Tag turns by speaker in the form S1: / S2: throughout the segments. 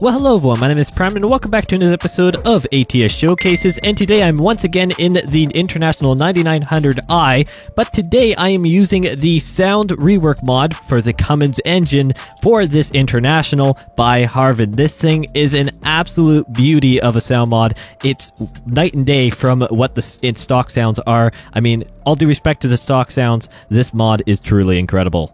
S1: Well, hello everyone, my name is Prime and welcome back to another episode of ATS Showcases, and today I'm once again in the International 9900i, but today I am using the sound rework mod for the Cummins engine for this International by Harvan. This thing is an absolute beauty of a sound mod. It's night and day from what its stock sounds are. I mean, all due respect to the stock sounds, this mod is truly incredible.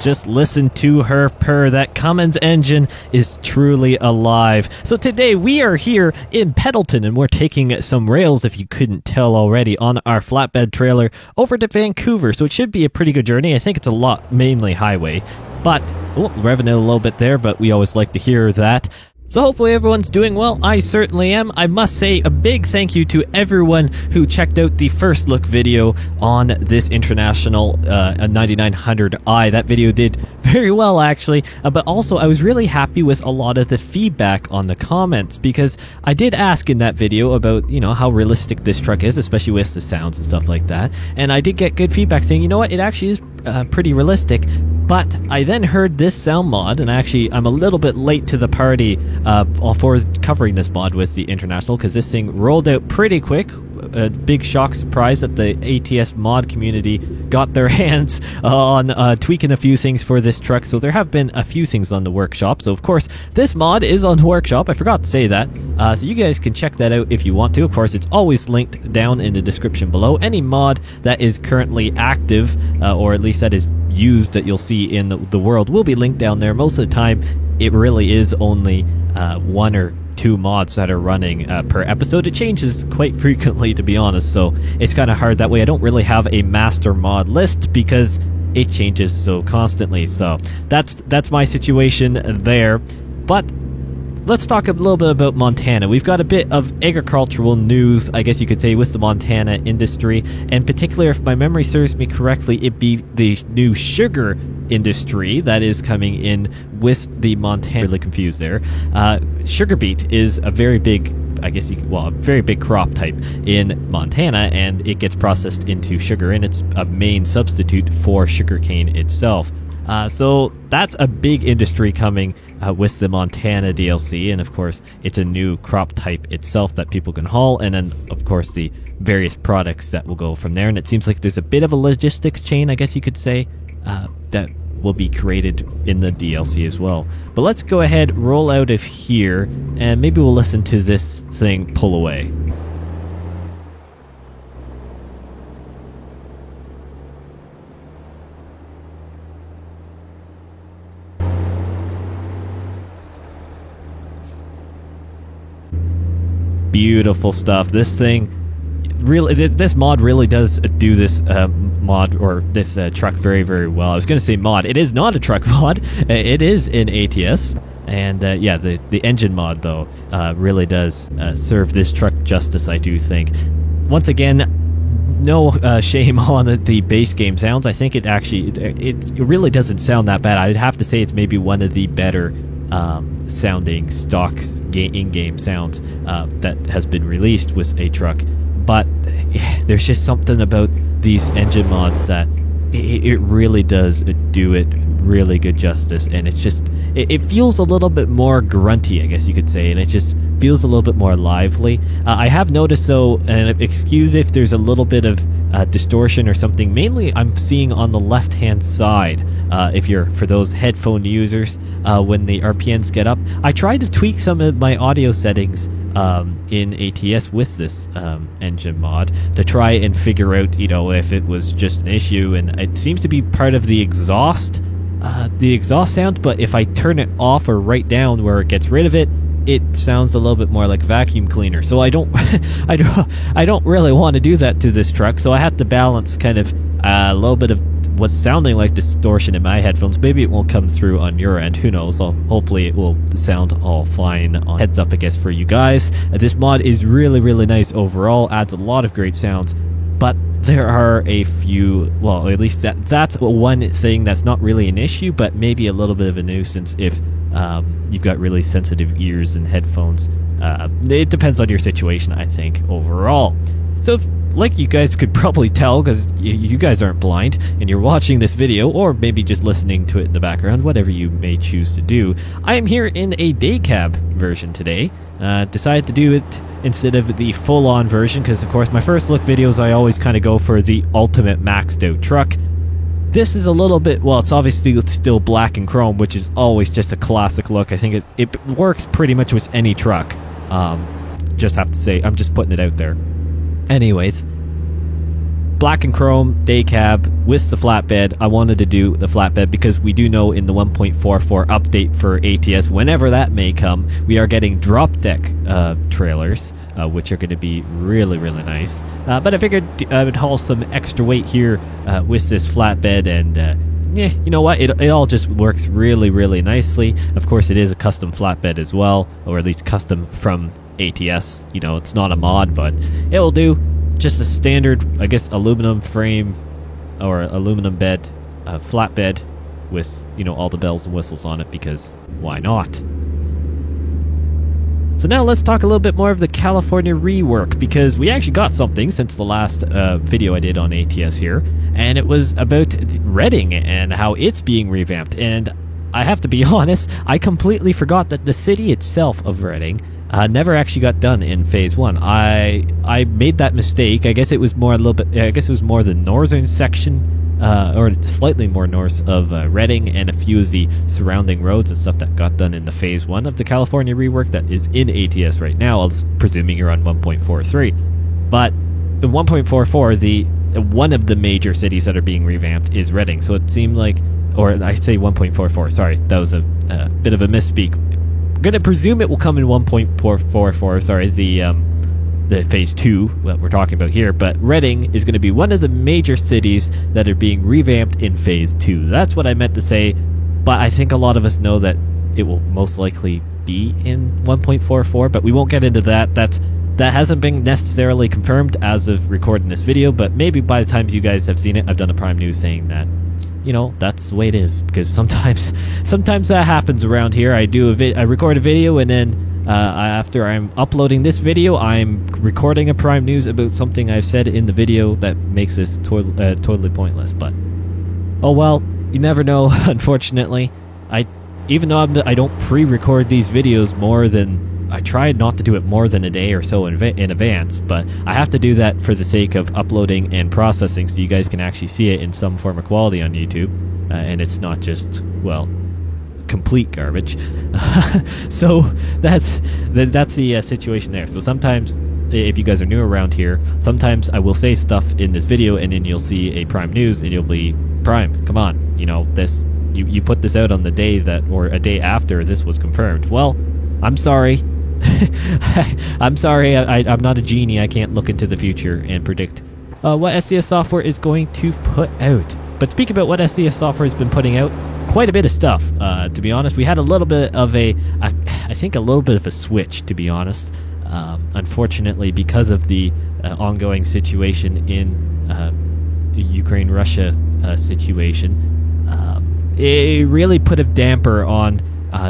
S1: Just listen to her purr. That Cummins engine is truly alive. So today we are here in Pendleton and we're taking some rails, if you couldn't tell already, on our flatbed trailer over to Vancouver. So it should be a pretty good journey. I think it's a lot, mainly highway, but revving it a little bit there, but we always like to hear that. So hopefully everyone's doing well. I certainly am. I must say a big thank you to everyone who checked out the first look video on this International 9900i. That video did very well actually, but also I was really happy with a lot of the feedback on the comments, because I did ask in that video about, you know, how realistic this truck is, especially with the sounds and stuff like that, and I did get good feedback saying, you know what, it actually is pretty realistic. But I then heard this sound mod, and actually I'm a little bit late to the party for covering this mod with the International, because this thing rolled out pretty quick. A big shock surprise that the ATS mod community got their hands on tweaking a few things for this truck. So there have been a few things on the workshop. So of course this mod is on the workshop. I forgot to say that. So you guys can check that out if you want to. Of course, it's always linked down in the description below. Any mod that is currently active, or at least that is used, that you'll see in the world, will be linked down there. Most of the time it really is only one or two mods that are running per episode. It changes quite frequently, to be honest, so it's kind of hard that way. I don't really have a master mod list because it changes so constantly. So that's my situation there. But let's talk a little bit about Montana. We've got a bit of agricultural news, I guess you could say, with the Montana industry. In particular, if my memory serves me correctly, it'd be the new sugar industry that is coming in with the Montana. Really confused there. Sugar beet is a very big, I guess a very big crop type in Montana, and it gets processed into sugar, and it's a main substitute for sugarcane itself. So that's a big industry coming with the Montana DLC, and of course it's a new crop type itself that people can haul, and then of course the various products that will go from there. And it seems like there's a bit of a logistics chain, I guess you could say, that will be created in the DLC as well. But let's go ahead, roll out of here, and maybe we'll listen to this thing pull away. Beautiful stuff. This thing really, this mod really does do this this truck very, very well. I was going to say mod. It is not a truck mod. It is in ATS. And yeah, the engine mod though really does serve this truck justice, I do think. Once again, no shame on the base game sounds. I think it actually it really doesn't sound that bad. I'd have to say it's maybe one of the better sounding stock in-game sounds that has been released with a truck. But there's just something about these engine mods that it really does do it really good justice, and it's just it feels a little bit more grunty, I guess you could say, and it just feels a little bit more lively. I have noticed though, and excuse if there's a little bit of distortion or something, mainly I'm seeing on the left hand side, if you're for those headphone users, when the RPMs get up. I tried to tweak some of my audio settings in ATS with this engine mod to try and figure out, you know, if it was just an issue, and it seems to be part of the exhaust sound. But if I turn it off or right down where it gets rid of it, it sounds a little bit more like vacuum cleaner. So I don't I don't really want to do that to this truck, so I have to balance kind of a little bit of what's sounding like distortion in my headphones. Maybe it won't come through on your end, who knows. Hopefully it will sound all fine. On heads up, I guess, for you guys. This mod is really, really nice overall, adds a lot of great sounds, but there are a few, well, at least that's one thing that's not really an issue, but maybe a little bit of a nuisance if you've got really sensitive ears and headphones. It depends on your situation, I think, overall. So like you guys could probably tell, because you guys aren't blind and you're watching this video, or maybe just listening to it in the background, whatever you may choose to do, I am here in a day cab version today. Decided to do it instead of the full-on version because, of course, my first look videos I always kind of go for the ultimate maxed out truck. This is a little bit, well, it's obviously still black and chrome, which is always just a classic look. I think it works pretty much with any truck. Just have to say, I'm just putting it out there. Anyways, black and chrome day cab with the flatbed. I wanted to do the flatbed because we do know in the 1.44 update for ATS, whenever that may come, we are getting drop deck trailers, which are going to be really, really nice. But I figured I would haul some extra weight here with this flatbed, and yeah, you know what? It all just works really, really nicely. Of course, it is a custom flatbed as well, or at least custom from ATS. You know, it's not a mod, but it will do. Just a standard, I guess, aluminum frame or aluminum bed, flatbed with, you know, all the bells and whistles on it, because why not? So now let's talk a little bit more of the California rework, because we actually got something since the last video I did on ATS here, and it was about Redding and how it's being revamped. And I have to be honest, I completely forgot that the city itself of Redding never actually got done in Phase 1. I made that mistake. I guess it was more a little bit. I guess it was more the northern section, or slightly more north of Redding, and a few of the surrounding roads and stuff that got done in the Phase 1 of the California rework that is in ATS right now. I was presuming you're on 1.43, but in 1.44, the one of the major cities that are being revamped is Redding. So it seemed like, or I say 1.44. Sorry, that was a bit of a misspeak. I'm gonna presume it will come in 1.44. Sorry, the Phase 2 what we're talking about here. But Redding is going to be one of the major cities that are being revamped in Phase 2. That's what I meant to say. But I think a lot of us know that it will most likely be in 1.44. But we won't get into that. That hasn't been necessarily confirmed as of recording this video. But maybe by the time you guys have seen it, I've done a Prime News saying that, you know, that's the way it is, because sometimes that happens around here. I record a video, and then after I'm uploading this video, I'm recording a Prime News about something I've said in the video that makes this totally pointless. But oh well, you never know. Unfortunately, even though I don't pre-record these videos more than, I tried not to do it more than a day or so in advance, but I have to do that for the sake of uploading and processing, so you guys can actually see it in some form of quality on YouTube, and it's not just, well, complete garbage. So that's the situation there. So sometimes, if you guys are new around here, sometimes I will say stuff in this video, and then you'll see a Prime News, and you'll be, Prime, come on, you know, this, you put this out on the day that, or a day after this was confirmed. Well, I'm sorry. I'm sorry, I'm not a genie. I can't look into the future and predict what SDS Software is going to put out. But speak about what SDS Software has been putting out, quite a bit of stuff. To be honest, we had a little bit of I think a little bit of a switch, to be honest. Unfortunately, because of the ongoing situation in Ukraine-Russia situation, it really put a damper on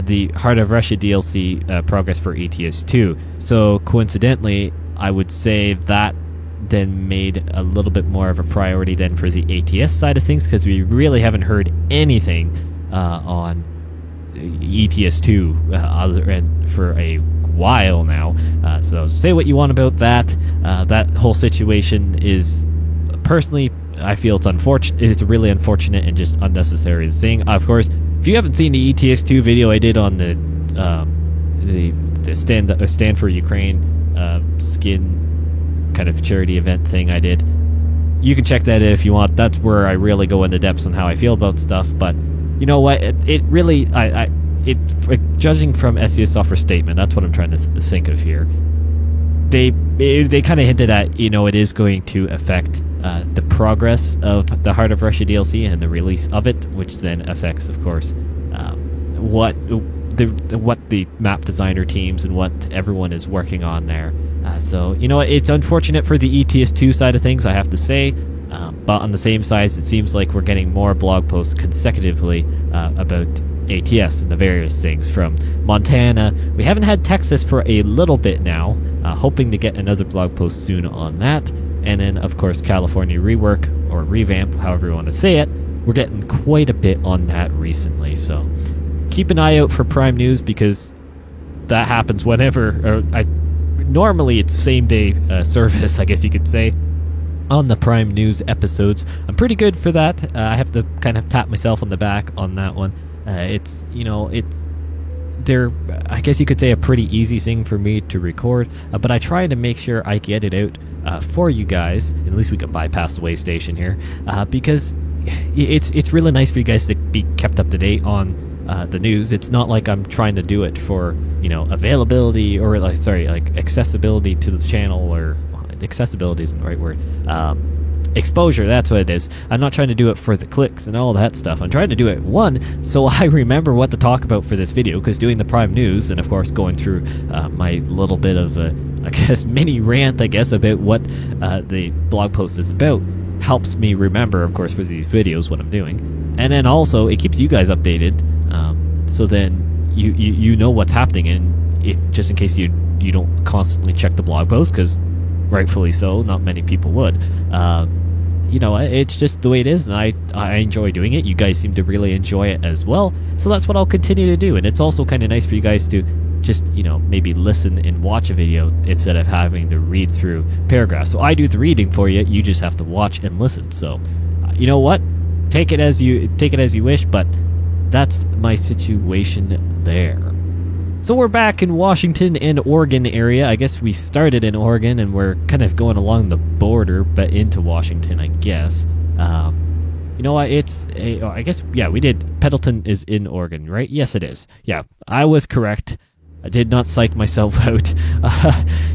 S1: the Heart of Russia DLC progress for ATS 2. So coincidentally, I would say that then made a little bit more of a priority then for the ATS side of things, because we really haven't heard anything on ETS 2 for a while now. So say what you want about that. That whole situation is, personally, I feel it's unfortunate. It's really unfortunate and just unnecessary thing. Of course, if you haven't seen the ETS 2 video I did on the Stand for Ukraine skin kind of charity event thing I did, you can check that out if you want. That's where I really go into depths on how I feel about stuff. But you know what? It really, judging from SDS Software statement, that's what I'm trying to think of here. They kind of hinted at, you know, it is going to affect the progress of the Heart of Russia DLC and the release of it, which then affects, of course, what the map designer teams and what everyone is working on there. So, you know, it's unfortunate for the ETS2 side of things, I have to say, but on the same side, it seems like we're getting more blog posts consecutively about ATS and the various things from Montana. We haven't had Texas for a little bit now, hoping to get another blog post soon on that. And then, of course, California rework or revamp, however you want to say it. We're getting quite a bit on that recently, so keep an eye out for Prime News, because that happens whenever. Normally, it's same-day service, I guess you could say, on the Prime News episodes. I'm pretty good for that. I have to kind of tap myself on the back on that one. It's they're, I guess you could say, a pretty easy thing for me to record, but I try to make sure I get it out for you guys. At least we can bypass the way station here, because it's really nice for you guys to be kept up to date on the news. It's not like I'm trying to do it for availability or like accessibility to the channel, or accessibility isn't the right word. Exposure, that's what it is. I'm not trying to do it for the clicks and all that stuff. I'm trying to do it, one, so I remember what to talk about for this video, because doing the Prime News and, of course, going through my little bit of mini rant, about what the blog post is about, helps me remember, of course, for these videos what I'm doing. And then also, it keeps you guys updated, so then you know what's happening, and if just in case you don't constantly check the blog post, because rightfully so, not many people would. It's just the way it is, and I enjoy doing it. You guys seem to really enjoy it as well, so that's what I'll continue to do. And it's also kind of nice for you guys to just, maybe listen and watch a video instead of having to read through paragraphs. So I do the reading for you. You just have to watch and listen. So, you know what? Take it as you wish, but that's my situation there. So we're back in Washington and Oregon area. I guess we started in Oregon and we're kind of going along the border, but into Washington, I guess. You know what? I guess, yeah, we did. Pendleton is in Oregon, right? Yes, it is. Yeah, I was correct. I did not psych myself out.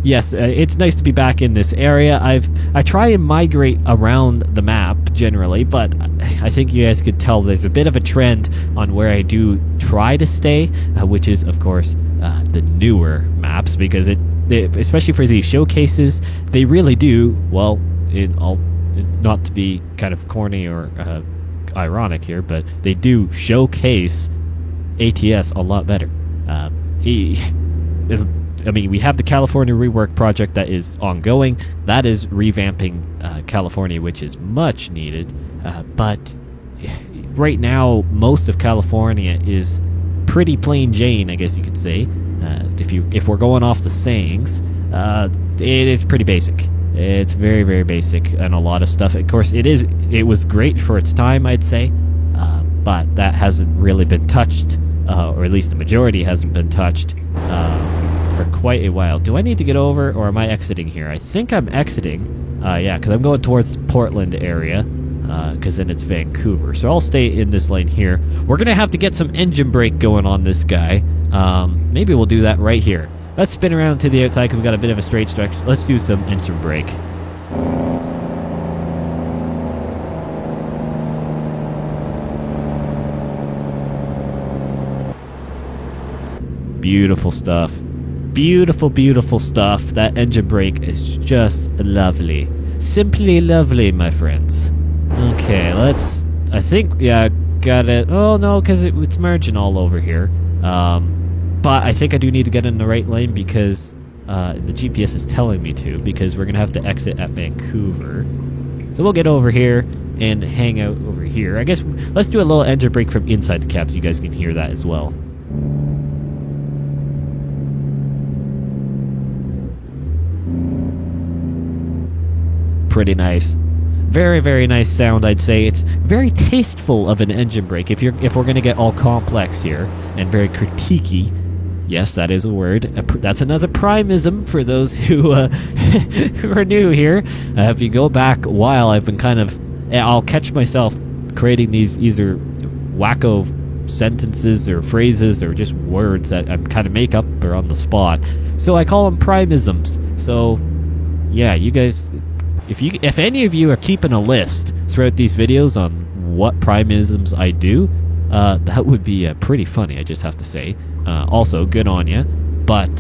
S1: Yes, it's nice to be back in this area. I try and migrate around the map generally, but I think you guys could tell there's a bit of a trend on where I do try to stay, which is, of course, the newer maps, because especially for these showcases, they really do, well, not to be kind of corny or ironic here, but they do showcase ATS a lot better. We have the California rework project that is ongoing. That is revamping California, which is much needed. But right now, most of California is pretty plain Jane, I guess you could say. If we're going off the sayings, it is pretty basic. It's very, very basic, and a lot of stuff. Of course, it was great for its time, I'd say, but that hasn't really been touched. Or at least the majority hasn't been touched for quite a while. Do I need to get over, or am I exiting here? I think I'm exiting. Yeah, because I'm going towards Portland area, because then it's Vancouver. So I'll stay in this lane here. We're going to have to get some engine brake going on this guy. Maybe we'll do that right here. Let's spin around to the outside, because we've got a bit of a straight stretch. Let's do some engine brake. Beautiful stuff. Beautiful, beautiful stuff. That engine brake is just lovely. Simply lovely, my friends. Okay, I think, yeah, got it. Oh, no, because it's merging all over here. But I think I do need to get in the right lane, because the GPS is telling me to, because we're going to have to exit at Vancouver. So we'll get over here and hang out over here. I guess let's do a little engine brake from inside the cab so you guys can hear that as well. Pretty nice. Very, very nice sound, I'd say. It's very tasteful of an engine brake. If we're going to get all complex here and very critiquey, yes, that is a word. That's another primeism for those who who are new here. If you go back a while, I've been I'll catch myself creating these either wacko sentences or phrases or just words that I kind of make up or on the spot. So I call them primeisms. So yeah, you guys, if any of you are keeping a list throughout these videos on what primeisms I do, that would be pretty funny, I just have to say. Also, good on you. But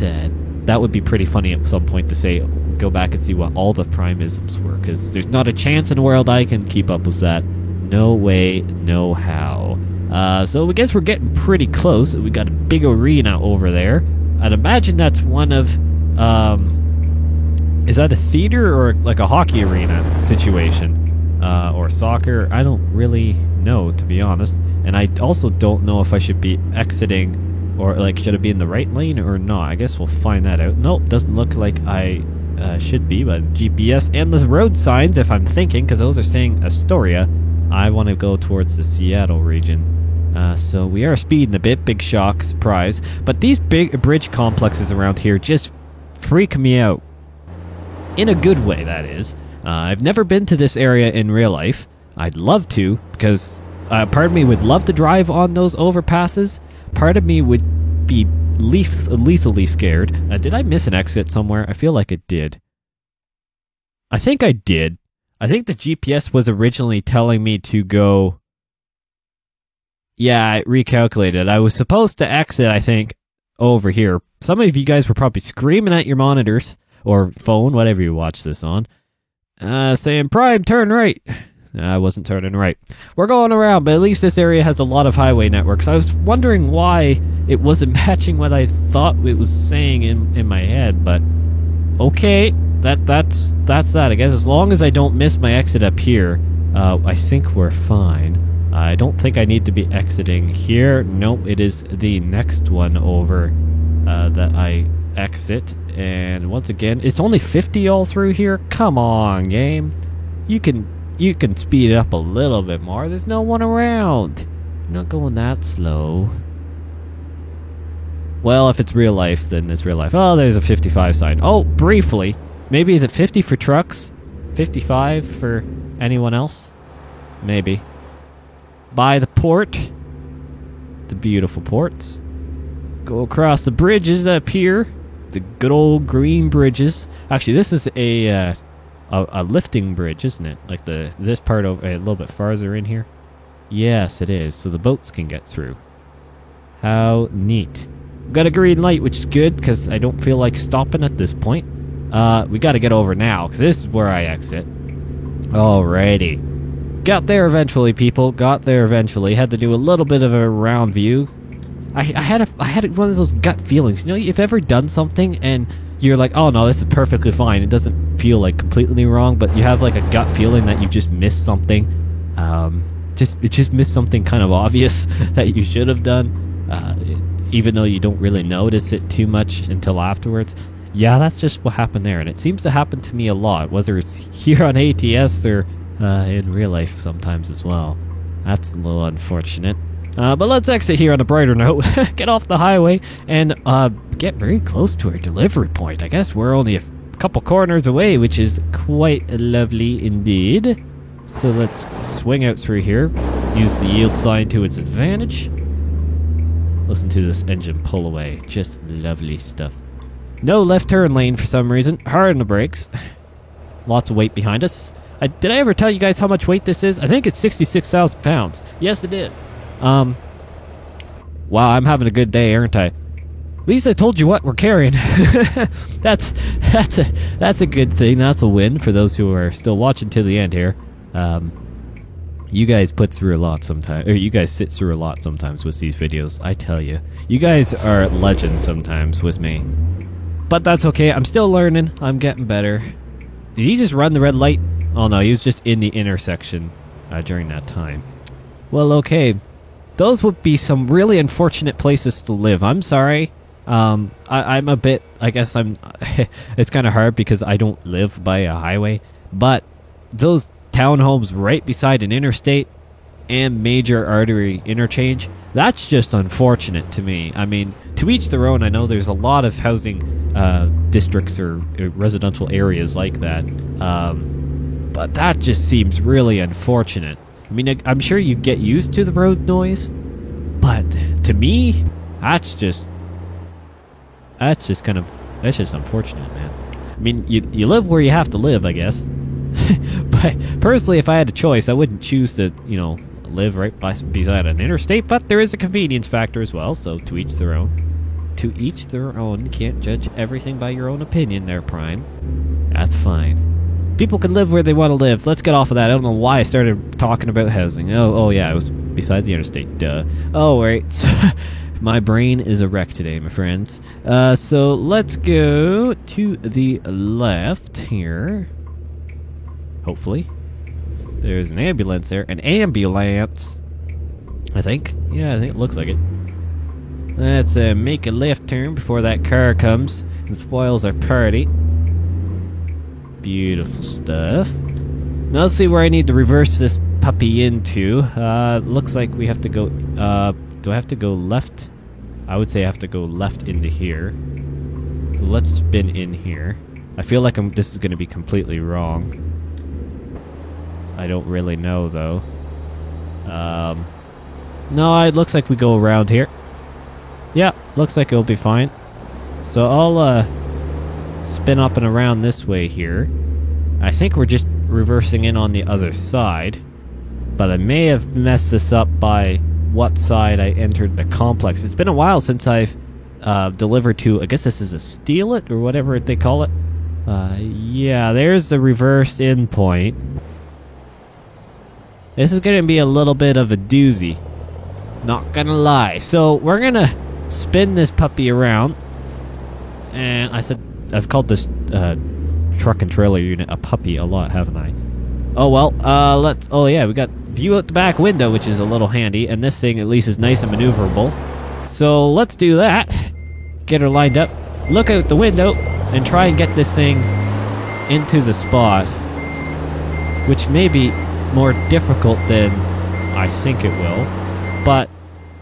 S1: that would be pretty funny at some point to say, go back and see what all the primeisms were, because there's not a chance in the world I can keep up with that. No way, no how. So I guess we're getting pretty close. We got a big arena over there. I'd imagine that's one of, is that a theater or like a hockey arena situation? Or soccer? I don't really know, to be honest. And I also don't know if I should be exiting or like should I be in the right lane or not. I guess we'll find that out. Nope, doesn't look like I should be, but GPS and the road signs, if I'm thinking, because those are saying Astoria, I want to go towards the Seattle region. So we are speeding a bit, big shock, surprise. But these big bridge complexes around here just freak me out. In a good way, that is. I've never been to this area in real life. I'd love to, because part of me would love to drive on those overpasses. Part of me would be lethally scared. Did I miss an exit somewhere? I feel like I did. I think I did. I think the GPS was originally telling me to go... Yeah, I recalculated. I was supposed to exit, I think, over here. Some of you guys were probably screaming at your monitors, or phone, whatever you watch this on, saying, Prime, turn right. I wasn't turning right. We're going around, but at least this area has a lot of highway networks. I was wondering why it wasn't matching what I thought it was saying in my head, but okay, that's that. I guess as long as I don't miss my exit up here, I think we're fine. I don't think I need to be exiting here. Nope, it is the next one over that I exit. And once again, it's only 50 all through here. Come on, game. You can speed it up a little bit more. There's no one around. You're not going that slow. Well, if it's real life, then it's real life. Oh, there's a 55 sign. Oh, briefly. Maybe is it 50 for trucks? 55 for anyone else? Maybe. By the port. The beautiful ports. Go across the bridges up here. The good old green bridges. Actually, this is a lifting bridge, isn't it? Like this part over a little bit farther in here. Yes, it is. So the boats can get through. How neat. Got a green light, which is good because I don't feel like stopping at this point. We got to get over now because this is where I exit. Alrighty. Got there eventually, people. Got there eventually. Had to do a little bit of a round view. I had one of those gut feelings. You know, you've ever done something and you're like, oh no, this is perfectly fine. It doesn't feel like completely wrong, but you have like a gut feeling that you just missed something. Just missed something kind of obvious that you should have done, even though you don't really notice it too much until afterwards. Yeah, that's just what happened there, and it seems to happen to me a lot, whether it's here on ATS or in real life sometimes as well. That's a little unfortunate. But let's exit here on a brighter note, get off the highway, and get very close to our delivery point. I guess we're only a couple corners away, which is quite lovely indeed. So let's swing out through here, use the yield sign to its advantage. Listen to this engine pull away, just lovely stuff. No left turn lane for some reason, hard on the brakes. Lots of weight behind us. Did I ever tell you guys how much weight this is? I think it's 66,000 pounds. Yes, it did. Wow, I'm having a good day, aren't I? At least I told you what we're carrying. That's a good thing. That's a win for those who are still watching to the end here. You guys put through a lot sometimes, or you guys sit through a lot sometimes with these videos. I tell you, you guys are legends sometimes with me. But that's okay. I'm still learning. I'm getting better. Did he just run the red light? Oh no, he was just in the intersection during that time. Well, okay. Those would be some really unfortunate places to live. I'm sorry. I'm a bit, I guess it's kind of hard because I don't live by a highway. But those townhomes right beside an interstate and major artery interchange, that's just unfortunate to me. I mean, to each their own. I know there's a lot of housing districts or residential areas like that. But that just seems really unfortunate. I mean, I'm sure you get used to the road noise, but to me, that's just unfortunate, man. I mean, you live where you have to live, I guess. But personally, if I had a choice, I wouldn't choose to, live right beside an interstate, but there is a convenience factor as well, so to each their own. To each their own. Can't judge everything by your own opinion there, Prime. That's fine. People can live where they want to live. Let's get off of that. I don't know why I started talking about housing. Oh yeah, it was beside the interstate. Duh. Oh, right. My brain is a wreck today, my friends. So let's go to the left here. Hopefully. There's an ambulance there. An ambulance, I think. Yeah, I think it looks like it. Let's make a left turn before that car comes and spoils our party. Beautiful stuff. Now let's see where I need to reverse this puppy into. Looks like we have to go... do I have to go left? I would say I have to go left into here. So let's spin in here. I feel like this is going to be completely wrong. I don't really know, though. No, it looks like we go around here. Yeah, looks like it'll be fine. So I'll spin up and around this way here. I think we're just reversing in on the other side. But I may have messed this up by what side I entered the complex. It's been a while since I've delivered to, I guess this is a steal it or whatever they call it. Yeah, there's the reverse in point. This is going to be a little bit of a doozy. Not gonna lie. So we're gonna spin this puppy around. And I've called this truck and trailer unit a puppy a lot, haven't I? Oh well, oh yeah, we got view out the back window, which is a little handy, and this thing at least is nice and maneuverable. So let's do that. Get her lined up, look out the window, and try and get this thing into the spot. Which may be more difficult than I think it will. But,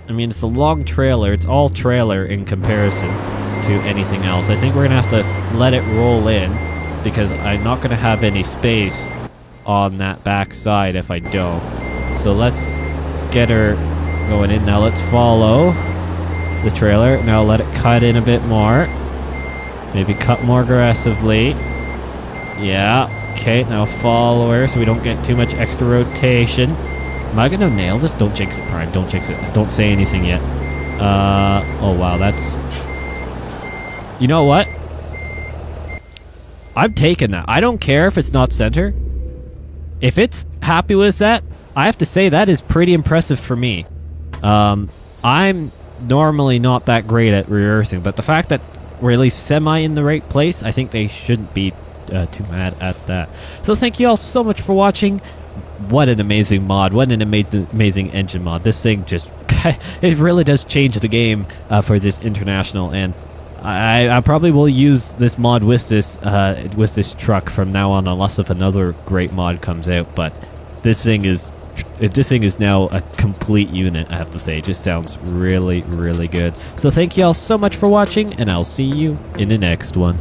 S1: I mean, it's a long trailer. It's all trailer in comparison to anything else. I think we're going to have to let it roll in because I'm not going to have any space on that back side if I don't. So let's get her going in. Now let's follow the trailer. Now let it cut in a bit more. Maybe cut more aggressively. Yeah. Okay, now follow her so we don't get too much extra rotation. Am I gonna nail this? Don't jinx it, Prime. Don't jinx it. Don't say anything yet. Oh wow, that's... You know what? I'm taking that. I don't care if it's not center. If it's happy with that, I have to say that is pretty impressive for me. I'm normally not that great at reversing, but the fact that we're at least semi in the right place, I think they shouldn't be too mad at that. So thank you all so much for watching. What an amazing mod. What an amazing engine mod. This thing just... it really does change the game for this international, and I probably will use this mod with this truck from now on, unless if another great mod comes out. But this thing is now a complete unit, I have to say. It just sounds really, really good. So thank you all so much for watching, and I'll see you in the next one.